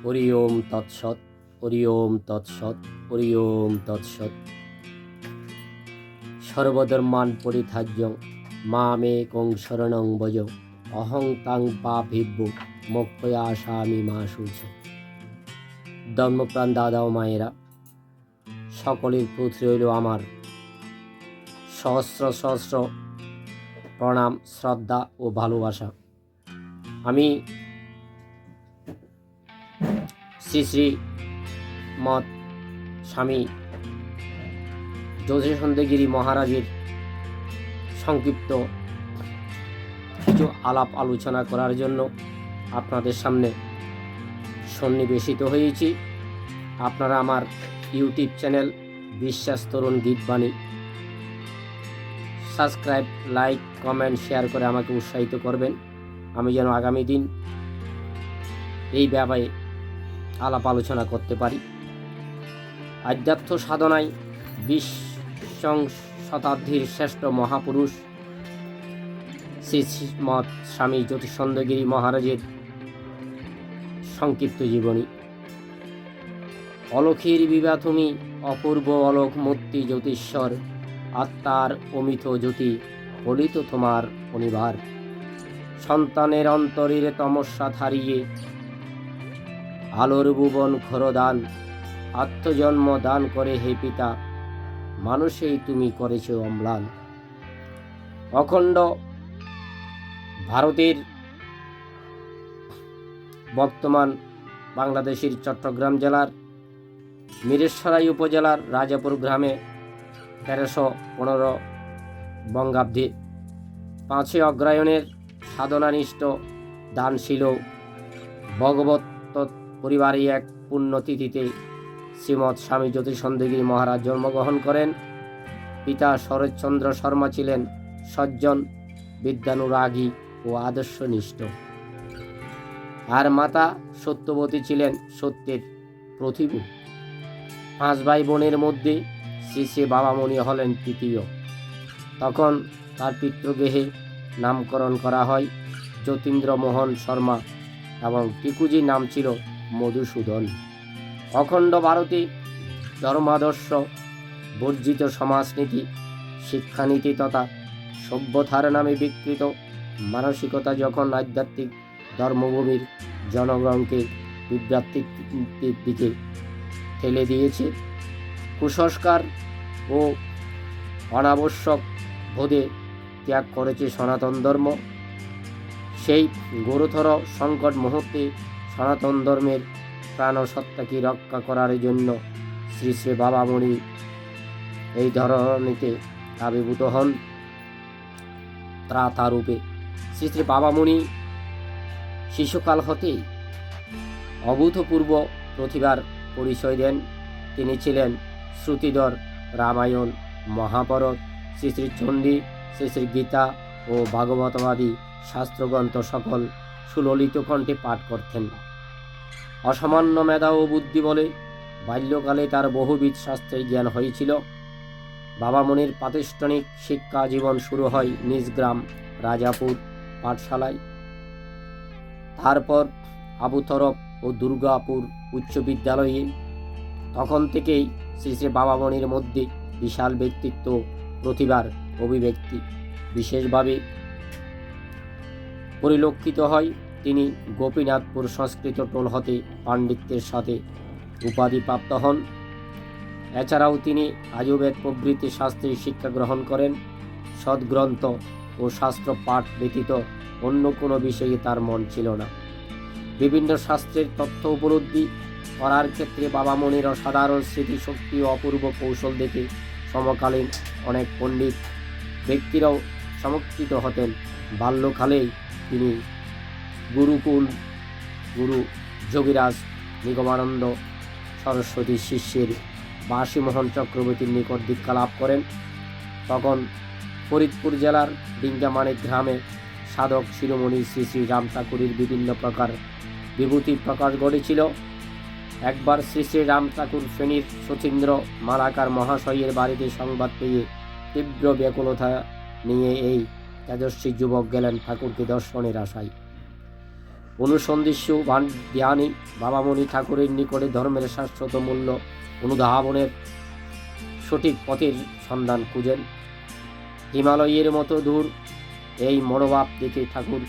হরি ওম তৎসৎ, হরি ওম তৎসৎ, হরি ওম তৎসৎ। সর্বধর্মান পরিত্যাজ্য মামেকং শরণং ভজ, অহং তাং পাপেভ্যো মোক্ষয়াসামি মা শুচ। ধর্মপ্রাণ দাদা ও মায়েরা, সকলের প্রতি রইল আমার সহস্র সহস্র প্রণাম, শ্রদ্ধা ও ভালোবাসা। আমি শ্রী শ্রী মঠ স্বামী জ্যোতিষচন্দ্রগিরি মহারাজের সংক্ষিপ্ত কিছু আলাপ আলোচনা করার জন্য আপনাদের সামনে সন্নিবেশিত হয়েছি। আপনারা আমার ইউটিউব চ্যানেল বিশ্বাস তরুণ গীতবাণী সাবস্ক্রাইব, লাইক, কমেন্ট, শেয়ার করে আমাকে উৎসাহিত করবেন, আমি যেন আগামী দিন এই ব্যাপারে আলাপ আলোচনা করতে পারি। আধ্যাত্ম সাধনায় 20 শতাব্দীর শ্রেষ্ঠ মহাপুরুষ শ্রী শ্রীমৎ স্বামী জ্যোতিষচন্দ্রগিরি মহারাজের সংক্ষিপ্ত জীবনী। অলখের বিভা তুমি, অপূর্ব অলোক মূর্তি জ্যোতিশ্বর, আত্মার অমিত জ্যোতি ফলিত তোমার অনিবার। সন্তানের অন্তরের তমস্যা থারিয়ে আলোর ভুবন খরদান, আত্মজন্ম দান করে হে পিতা, মানুষেই তুমি করেছ অম্লান। অখণ্ড ভারতের বর্তমান বাংলাদেশের চট্টগ্রাম জেলার মিরেশ্বরাই উপজেলার রাজাপুর গ্রামে 1315 বঙ্গাব্দে 5 অগ্রহায়ণের সাধনানিষ্ঠ দানশীল ভগবত পরিবারে এক পুণ্যতিথিতে শ্রীমৎ স্বামী জ্যোতিষচন্দ্রগিরি মহারাজ জন্মগ্রহণ করেন। পিতা শরৎচন্দ্র শর্মা ছিলেন সজ্জন, বিদ্যানুরাগী ও আদর্শনিষ্ঠ, আর মাতা সত্যবতী ছিলেন সত্যের প্রতিভূ। 5 ভাই বোনের মধ্যে শ্রী শ্রী বাবামণি হলেন তৃতীয়। তখন তার পিতৃগৃহে নামকরণ করা হয় যতীন্দ্র মোহন শর্মা এবং টিকুজির নাম ছিল মধুসূদন। অখণ্ড ভারতে ধর্মাদর্শ বর্জিত সমাজনীতি, শিক্ষানীতি তথা সভ্যতার নামে বিকৃত মানসিকতা যখন আধ্যাত্মিক ধর্মভূমির জনগণকে বিভ্রান্তির দিকে ঠেলে দিয়েছে, কুসংস্কার ও অনাবশ্যক বোধে ত্যাগ করেছে সনাতন ধর্ম, সেই গুরুতর সংকট মুহূর্তে সনাতন ধর্মের প্রাণ সত্তাকে রক্ষা করার জন্য শ্রী শ্রী বাবামণি এই ধরনীতে আবির্ভূত হন ত্রাতা রূপে। শ্রী শ্রী বাবামণি শিশুকাল হতেই অভূতপূর্ব প্রতিভার পরিচয় দেন। তিনি ছিলেন শ্রুতিধর রামায়ণ, মহাভারত, শ্রী শ্রী চণ্ডী, শ্রী শ্রী গীতা ও ভাগবতবাদী শাস্ত্রগ্রন্থ সকল সুললিত কণ্ঠে পাঠ করতেন। অসামান্য মেধা ও বুদ্ধি বলে বাল্যকালে তার বহুবিধ শাস্ত্রের জ্ঞান হয়েছিল। বাবামণির প্রাতিষ্ঠানিক শিক্ষা জীবন শুরু হয় নিজ গ্রাম রাজাপুর পাঠশালায়। তারপর আবু তরফ ও দুর্গাপুর উচ্চ বিদ্যালয়ে। তখন থেকেই শ্রী শ্রী বাবামণির মধ্যে বিশাল ব্যক্তিত্ব, প্রতিভার অভিব্যক্তি বিশেষভাবে পরিলক্ষিত হয়। তিনি গোপীনাথপুর সংস্কৃত টোল হতে পাণ্ডিত্যের সাথে উপাধি প্রাপ্ত হন। এছাড়াও তিনি আযুর্বেদ প্রভৃতি শাস্ত্রের শিক্ষা গ্রহণ করেন। সদ্গ্রন্থ ও শাস্ত্র পাঠ ব্যতীত অন্য কোনো বিষয়ে তার মন ছিল না। বিভিন্ন শাস্ত্রের তথ্য উপলব্ধি করার ক্ষেত্রে বাবামণির অসাধারণ স্মৃতিশক্তি ও অপূর্ব কৌশল দেখে সমকালীন অনেক পণ্ডিত ব্যক্তিরাও চমৎকৃত হতেন। বাল্যকালেই তিনি গুরু যোগীরাজ নিগমানন্দ সরস্বতীর শিষ্যের বাসীমোহন চক্রবর্তীর নিকট দীক্ষা লাভ করেন। তখন ফরিদপুর জেলার ডিঙ্গামানিক গ্রামে সাধক শিরোমণি শ্রী শ্রী রাম ঠাকুরের বিভিন্ন প্রকার বিভূতির প্রকাশ ঘটেছিল। একবার শ্রী শ্রী রাম ঠাকুর ফেনীর শচীন্দ্র মালাকার মহাশয়ের বাড়িতে সংবাদ পেয়ে তীব্র ব্যাকুলতা নিয়ে এই তেজস্বী যুবক গেলেন ঠাকুরকে দর্শনের আশায়। অনুসন্ধিৎসু জ্ঞানী বাবামণি ঠাকুরের নিকটে ধর্মের শাশ্বত মূল্য অনুধাবনের সঠিক পথের সন্ধান খুঁজেন। হিমালয়ের মতো দূর এই মনোভাব দেখে ঠাকুর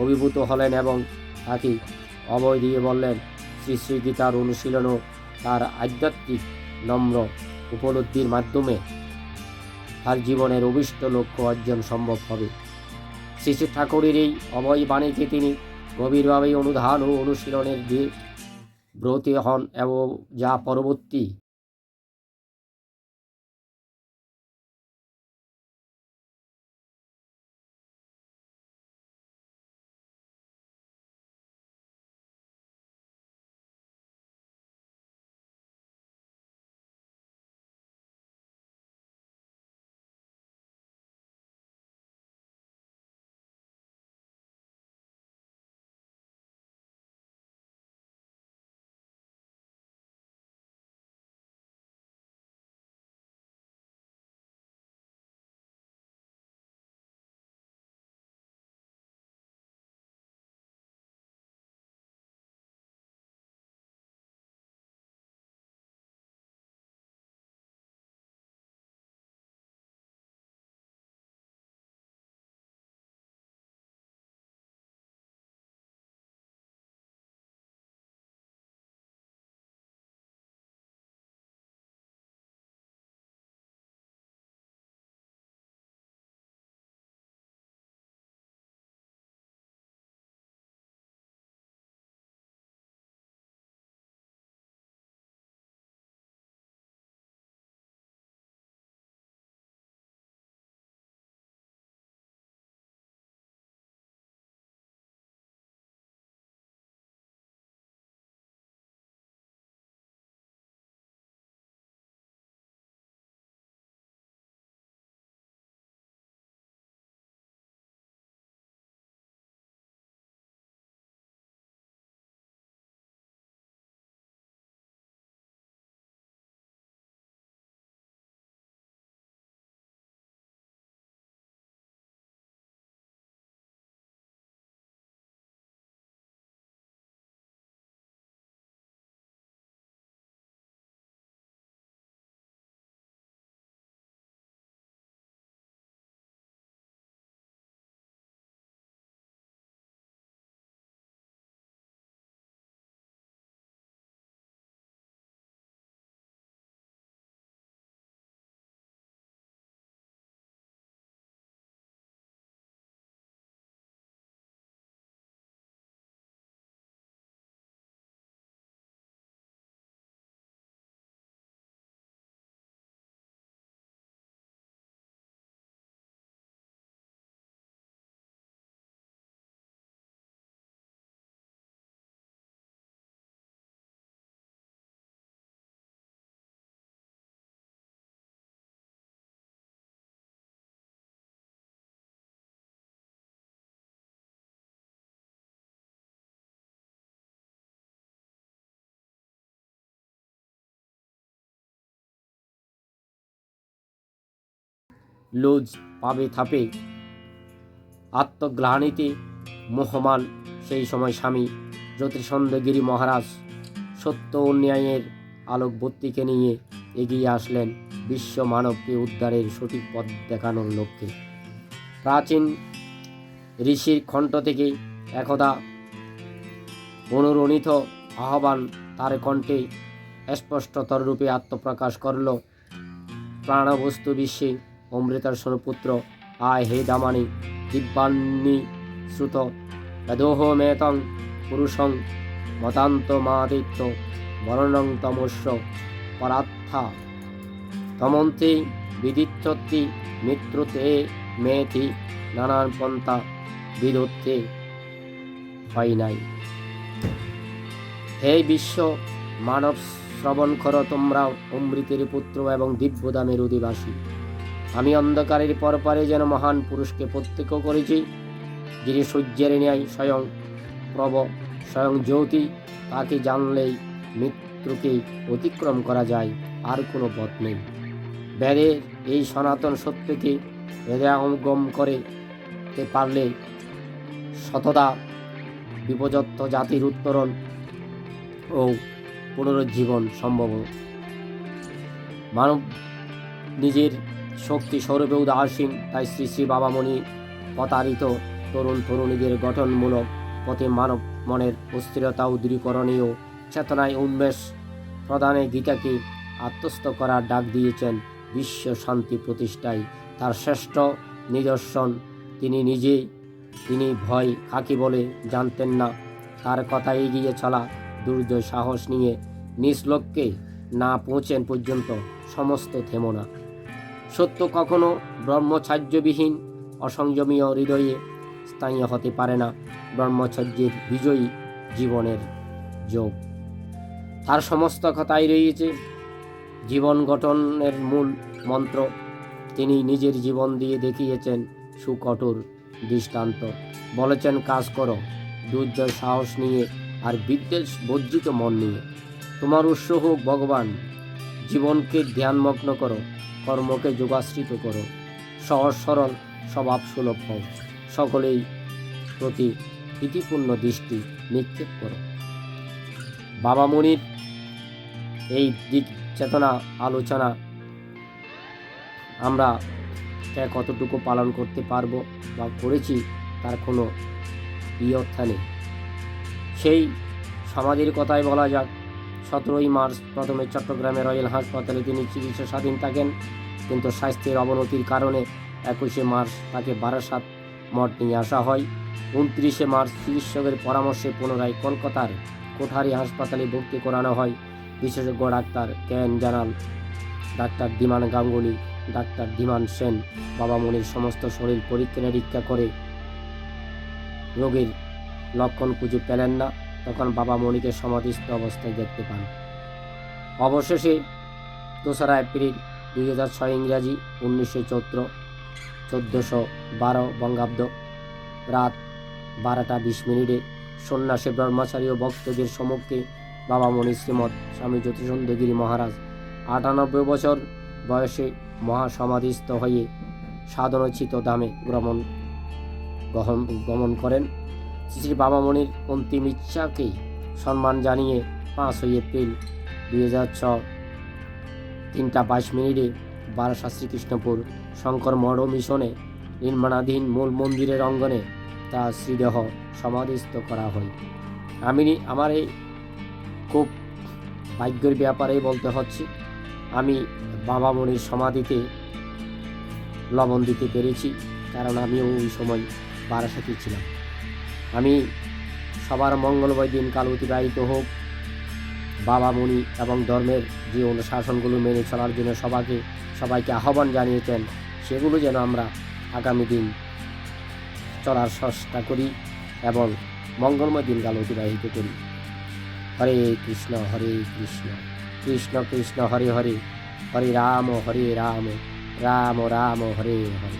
অভিভূত হলেন এবং তাকে অভয় দিয়ে বললেন, শ্রী শ্রী গীতার অনুশীলন ও তার আধ্যাত্মিক নম্র উপলব্ধির মাধ্যমে তার জীবনের অভিষ্ট লক্ষ্য অর্জন সম্ভব হবে। শ্রী শ্রী ঠাকুরের এই অভয় বাণীকে তিনি গভীরভাবে অনুধান ও অনুশীলনের দিয়ে ব্রতী হন এবং যা পরবর্তী লোজ পাবে থাপে আত্মগ্লানিতে মোহমান সেই সময় স্বামী জ্যোতিষচন্দ্রগিরি মহারাজ সত্য ও ন্যায়ের আলোকবর্তীকে নিয়ে এগিয়ে আসলেন বিশ্ব মানবকে উদ্ধারের সঠিক পথ দেখানোর লক্ষ্যে। প্রাচীন ঋষির কণ্ঠ থেকে একদা অনুরণিত আহ্বান তার কণ্ঠে স্পষ্টতর রূপে আত্মপ্রকাশ করল। প্রাণবস্তু বিশ্বে অমৃতার পুত্র আয় হে দামানি দিব্যান্নি শ্রুত যদোহমেতং পুরুষং মতান্ত মাদিত্য বর্ণং তমস্য পরার্থা তমন্তে বিদিচ্ছতি মিত্রতে মেথি নানান পন্থা বিদত্তে হয় নাই। হে বিশ্ব মানব শ্রবণ কর, তোমরা অমৃতের পুত্র এবং দিব্যদামের অধিবাসী। আমি অন্ধকারের পরপারে যেন মহান পুরুষকে প্রত্যক্ষ করেছি, যিনি সূর্যের ন্যায় স্বয়ং প্রভ, স্বয়ং জ্যোতি। তাকে জানলেই মৃত্যুকে অতিক্রম করা যায়, আর কোনো পথ নেই। বেদের এই সনাতন সত্যকে হৃদয়ঙ্গম করতে পারলে শতদা বিপর্যস্ত জাতির উত্তরণ ও পুনরুজ্জীবন সম্ভব। মানব নিজের শক্তি স্বরূপে উদাসীন, তাই শ্রী শ্রী বাবামণি প্রতারিত তরুণ তরুণীদের গঠনমূলক পথে মানব মনের অস্থিরতা ও দূরীকরণীয় চেতনায় উন্মেষ প্রদানে গীতাকে আত্মস্থ করার ডাক দিয়েছেন। বিশ্ব শান্তি প্রতিষ্ঠায় তার শ্রেষ্ঠ নিদর্শন। তিনি ভয় কাকে বলে জানতেন না। তার কথা এগিয়ে চলা, দুর্জয় সাহস নিয়ে নিজ লক্ষ্যে না পৌঁছেন পর্যন্ত সমস্ত থেমো না। সত্য কখনো ব্রহ্মচার্যবিহীন অসংযমীয় হৃদয়ে স্থায়ী হতে পারে না। ব্রহ্মচর্যের বিজয়ী জীবনের যোগ। তার সমস্ত কথাই রয়েছে জীবন গঠনের মূল মন্ত্র। তিনি নিজের জীবন দিয়ে দেখিয়েছেন সুকঠোর দৃষ্টান্ত। বলেছেন, কাজ করো দুর্জয় সাহস নিয়ে আর বিদ্বেষ বর্জিত মন নিয়ে। তোমার উৎস হোক ভগবান। জীবনকে ধ্যানমগ্ন করো, কর্মকে যোগাশ্রিত করো, সহজ সরল স্বভাব সুলভ হও, সকলেই প্রতি প্রীতিপূর্ণ দৃষ্টি নিক্ষেপ করো। বাবামণির এই দিক চেতনা আলোচনা আমরা কতটুকু পালন করতে পারবো বা করেছি তার কোনো অর্থ নেই। সেই সমাধির কথাই বলা যাক। 17ই মার্চ প্রথমে চট্টগ্রামের রয়্যাল হাসপাতালে তিনি চিকিৎসাধীন থাকেন, কিন্তু স্বাস্থ্যের অবনতির কারণে 21শে মার্চ তাকে বারাসাত মঠ নিয়ে আসা হয়। 29শে মার্চ চিকিৎসকের পরামর্শে পুনরায় কলকাতার কোঠারি হাসপাতালে ভর্তি করানো হয়। বিশেষজ্ঞ ডাক্তার জ্ঞান জানাল, ডাক্তার ধীমান গাঙ্গুলি, ডাক্তার ধীমান সেন বাবামণির সমস্ত শরীর পরীক্ষা নিরীক্ষা করে রোগীর লক্ষণ খুঁজে পেলেন না। তখন বাবামণিকে সমাধিস্থ অবস্থায় দেখতে পান। অবশেষে 2রা এপ্রিল 2006 ইংরাজি, 1900 চৈত্র 1412 বঙ্গাব্দ রাত 12টা 20 মিনিটে সন্ন্যাসী ব্রহ্মচারী ও ভক্তদের সম্মুখে বাবামণি শ্রীমৎ স্বামী জ্যোতিষানন্দগিরি মহারাজ 98 বছর বয়সে মহাসমাধিস্থ হয়ে সাধনোচিত ধামে গমন করেন। শ্রী বাবামণির অন্তিম ইচ্ছাকে সম্মান জানিয়ে 5 এপ্রিল 2006 3টা 22 মিনিটে বারাসাত শ্রীকৃষ্ণপুর শঙ্কর মঠ মিশনে নির্মাণাধীন মূল মন্দিরের অঙ্গনে তার শ্রীদেহ সমাধিস্থ করা হয়। আমার এই খুব ভাগ্যের ব্যাপারেই বলতে হচ্ছে, আমি বাবামণির সমাধিতে লবণ দিতে পেরেছি, কারণ আমিও ওই সময় বারাসাতে ছিলাম। আমি সবার মঙ্গলময় দিনকাল অতিবাহিত হোক। বাবামণি এবং ধর্মের যে অনুশাসনগুলো মেনে চলার জন্য সবাইকে আহ্বান জানিয়েছেন, সেগুলো যেন আমরা আগামী দিন চলার চেষ্টা করি এবং মঙ্গলময় দিনকাল অতিবাহিত করি। হরে কৃষ্ণ কৃষ্ণ কৃষ্ণ হরে হরে, হরে রাম রাম রাম হরে হরে।